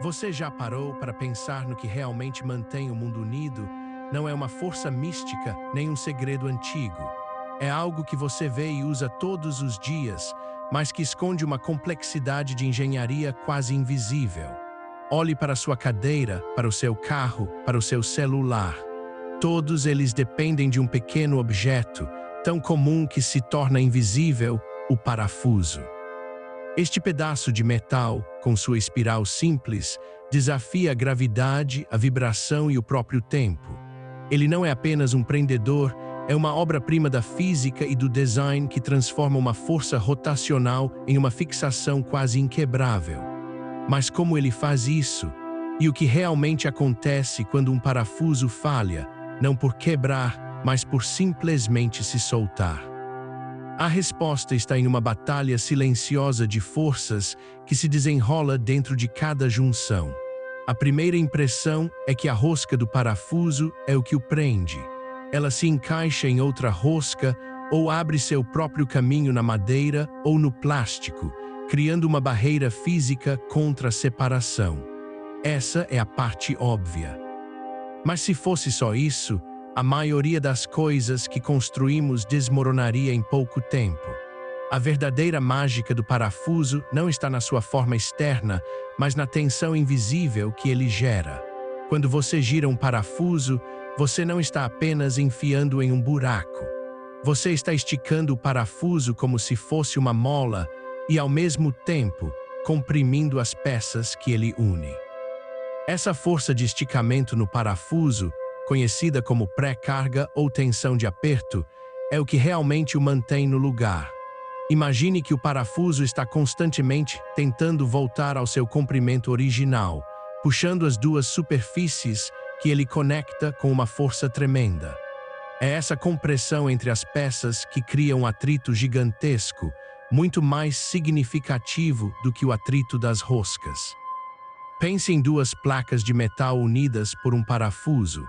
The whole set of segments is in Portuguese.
Você já parou para pensar no que realmente mantém o mundo unido? Não é uma força mística, nem um segredo antigo. É algo que você vê e usa todos os dias, mas que esconde uma complexidade de engenharia quase invisível. Olhe para sua cadeira, para o seu carro, para o seu celular. Todos eles dependem de um pequeno objeto, tão comum que se torna invisível: o parafuso. Este pedaço de metal, com sua espiral simples, desafia a gravidade, a vibração e o próprio tempo. Ele não é apenas um prendedor, é uma obra-prima da física e do design que transforma uma força rotacional em uma fixação quase inquebrável. Mas como ele faz isso? E o que realmente acontece quando um parafuso falha, não por quebrar, mas por simplesmente se soltar? A resposta está em uma batalha silenciosa de forças que se desenrola dentro de cada junção. A primeira impressão é que a rosca do parafuso é o que o prende. Ela se encaixa em outra rosca ou abre seu próprio caminho na madeira ou no plástico, criando uma barreira física contra a separação. Essa é a parte óbvia. Mas se fosse só isso, a maioria das coisas que construímos desmoronaria em pouco tempo. A verdadeira mágica do parafuso não está na sua forma externa, mas na tensão invisível que ele gera. Quando você gira um parafuso, você não está apenas enfiando em um buraco. Você está esticando o parafuso como se fosse uma mola e, ao mesmo tempo, comprimindo as peças que ele une. Essa força de esticamento no parafuso, conhecida como pré-carga ou tensão de aperto, é o que realmente o mantém no lugar. Imagine que o parafuso está constantemente tentando voltar ao seu comprimento original, puxando as duas superfícies que ele conecta com uma força tremenda. É essa compressão entre as peças que cria um atrito gigantesco, muito mais significativo do que o atrito das roscas. Pense em duas placas de metal unidas por um parafuso.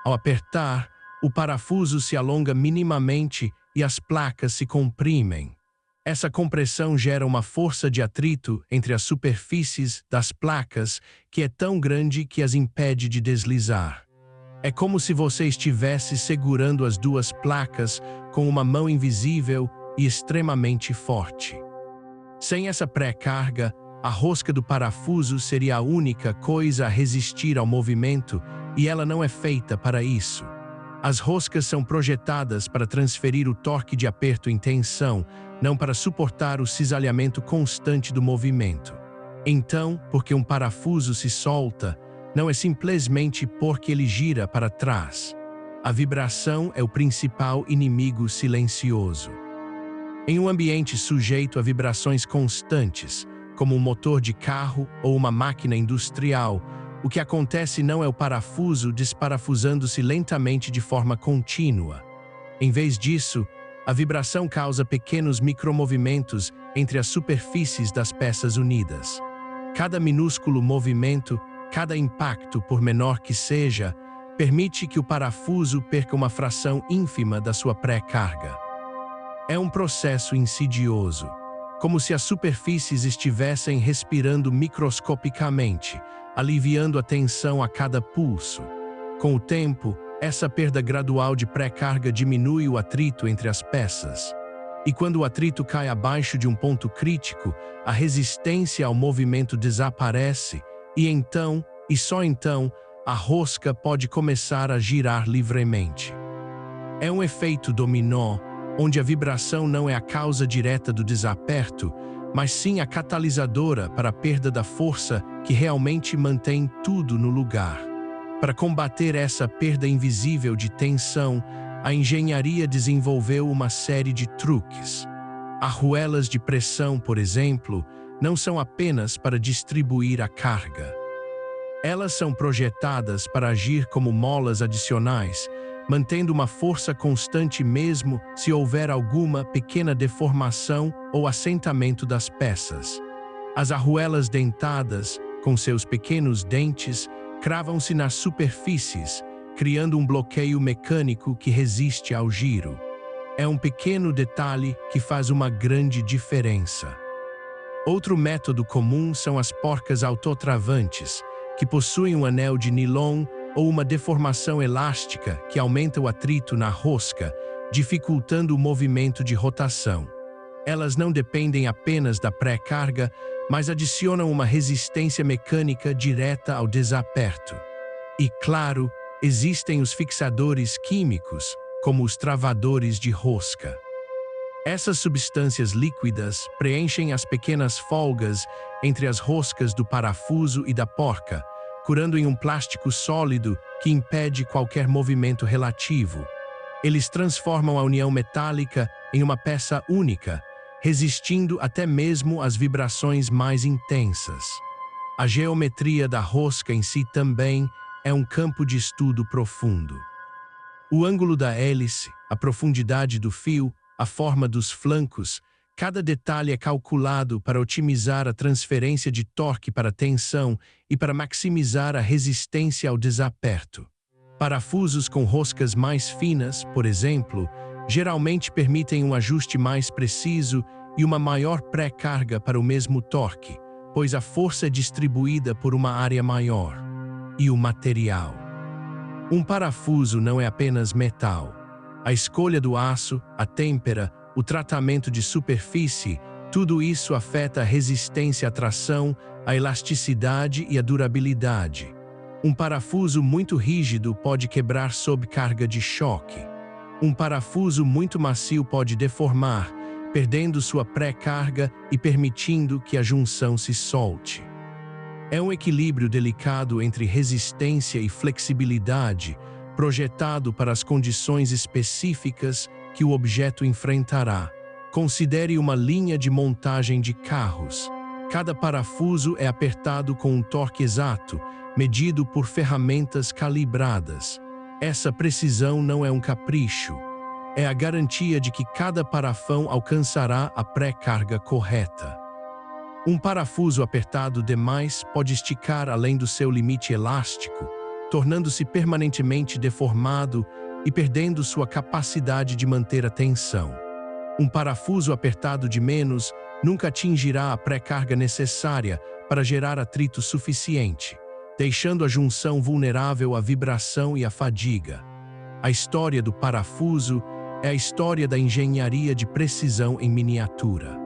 Ao apertar, o parafuso se alonga minimamente e as placas se comprimem. Essa compressão gera uma força de atrito entre as superfícies das placas que é tão grande que as impede de deslizar. É como se você estivesse segurando as duas placas com uma mão invisível e extremamente forte. Sem essa pré-carga, a rosca do parafuso seria a única coisa a resistir ao movimento, e ela não é feita para isso. As roscas são projetadas para transferir o torque de aperto em tensão, não para suportar o cisalhamento constante do movimento. Então, porque um parafuso se solta, não é simplesmente porque ele gira para trás. A vibração é o principal inimigo silencioso. Em um ambiente sujeito a vibrações constantes, como um motor de carro ou uma máquina industrial, o que acontece não é o parafuso desparafusando-se lentamente de forma contínua. Em vez disso, a vibração causa pequenos micromovimentos entre as superfícies das peças unidas. Cada minúsculo movimento, cada impacto, por menor que seja, permite que o parafuso perca uma fração ínfima da sua pré-carga. É um processo insidioso, como se as superfícies estivessem respirando microscopicamente, aliviando a tensão a cada pulso. Com o tempo, essa perda gradual de pré-carga diminui o atrito entre as peças. E quando o atrito cai abaixo de um ponto crítico, a resistência ao movimento desaparece e então, e só então, a rosca pode começar a girar livremente. É um efeito dominó, onde a vibração não é a causa direta do desaperto, mas sim a catalisadora para a perda da força que realmente mantém tudo no lugar. Para combater essa perda invisível de tensão, a engenharia desenvolveu uma série de truques. Arruelas de pressão, por exemplo, não são apenas para distribuir a carga. Elas são projetadas para agir como molas adicionais, mantendo uma força constante mesmo se houver alguma pequena deformação ou assentamento das peças. As arruelas dentadas, com seus pequenos dentes, cravam-se nas superfícies, criando um bloqueio mecânico que resiste ao giro. É um pequeno detalhe que faz uma grande diferença. Outro método comum são as porcas autotravantes, que possuem um anel de nilon ou uma deformação elástica que aumenta o atrito na rosca, dificultando o movimento de rotação. Elas não dependem apenas da pré-carga, mas adicionam uma resistência mecânica direta ao desaperto. E, claro, existem os fixadores químicos, como os travadores de rosca. Essas substâncias líquidas preenchem as pequenas folgas entre as roscas do parafuso e da porca, curando em um plástico sólido que impede qualquer movimento relativo. Eles transformam a união metálica em uma peça única, resistindo até mesmo às vibrações mais intensas. A geometria da rosca em si também é um campo de estudo profundo. O ângulo da hélice, a profundidade do fio, a forma dos flancos, cada detalhe é calculado para otimizar a transferência de torque para a tensão e para maximizar a resistência ao desaperto. Parafusos com roscas mais finas, por exemplo, geralmente permitem um ajuste mais preciso e uma maior pré-carga para o mesmo torque, pois a força é distribuída por uma área maior. E o material. Um parafuso não é apenas metal. A escolha do aço, a têmpera, o tratamento de superfície, tudo isso afeta a resistência à tração, a elasticidade e a durabilidade. Um parafuso muito rígido pode quebrar sob carga de choque. Um parafuso muito macio pode deformar, perdendo sua pré-carga e permitindo que a junção se solte. É um equilíbrio delicado entre resistência e flexibilidade, projetado para as condições específicas que o objeto enfrentará. Considere uma linha de montagem de carros. Cada parafuso é apertado com um torque exato, medido por ferramentas calibradas. Essa precisão não é um capricho. É a garantia de que cada parafão alcançará a pré-carga correta. Um parafuso apertado demais pode esticar além do seu limite elástico, tornando-se permanentemente deformado e perdendo sua capacidade de manter a tensão. Um parafuso apertado de menos nunca atingirá a pré-carga necessária para gerar atrito suficiente, deixando a junção vulnerável à vibração e à fadiga. A história do parafuso é a história da engenharia de precisão em miniatura.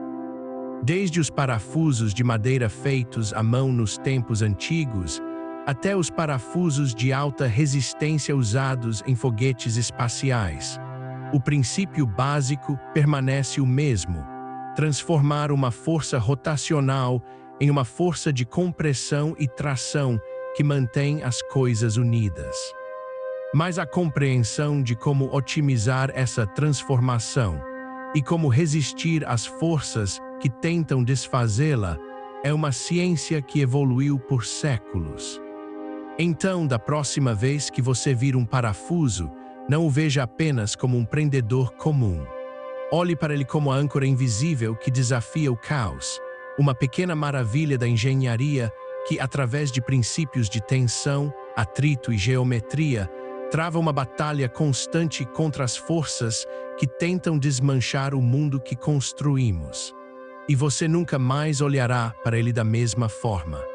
Desde os parafusos de madeira feitos à mão nos tempos antigos, até os parafusos de alta resistência usados em foguetes espaciais. O princípio básico permanece o mesmo: transformar uma força rotacional em uma força de compressão e tração que mantém as coisas unidas. Mas a compreensão de como otimizar essa transformação e como resistir às forças que tentam desfazê-la é uma ciência que evoluiu por séculos. Então, da próxima vez que você vir um parafuso, não o veja apenas como um prendedor comum. Olhe para ele como a âncora invisível que desafia o caos, uma pequena maravilha da engenharia que, através de princípios de tensão, atrito e geometria, trava uma batalha constante contra as forças que tentam desmanchar o mundo que construímos. E você nunca mais olhará para ele da mesma forma.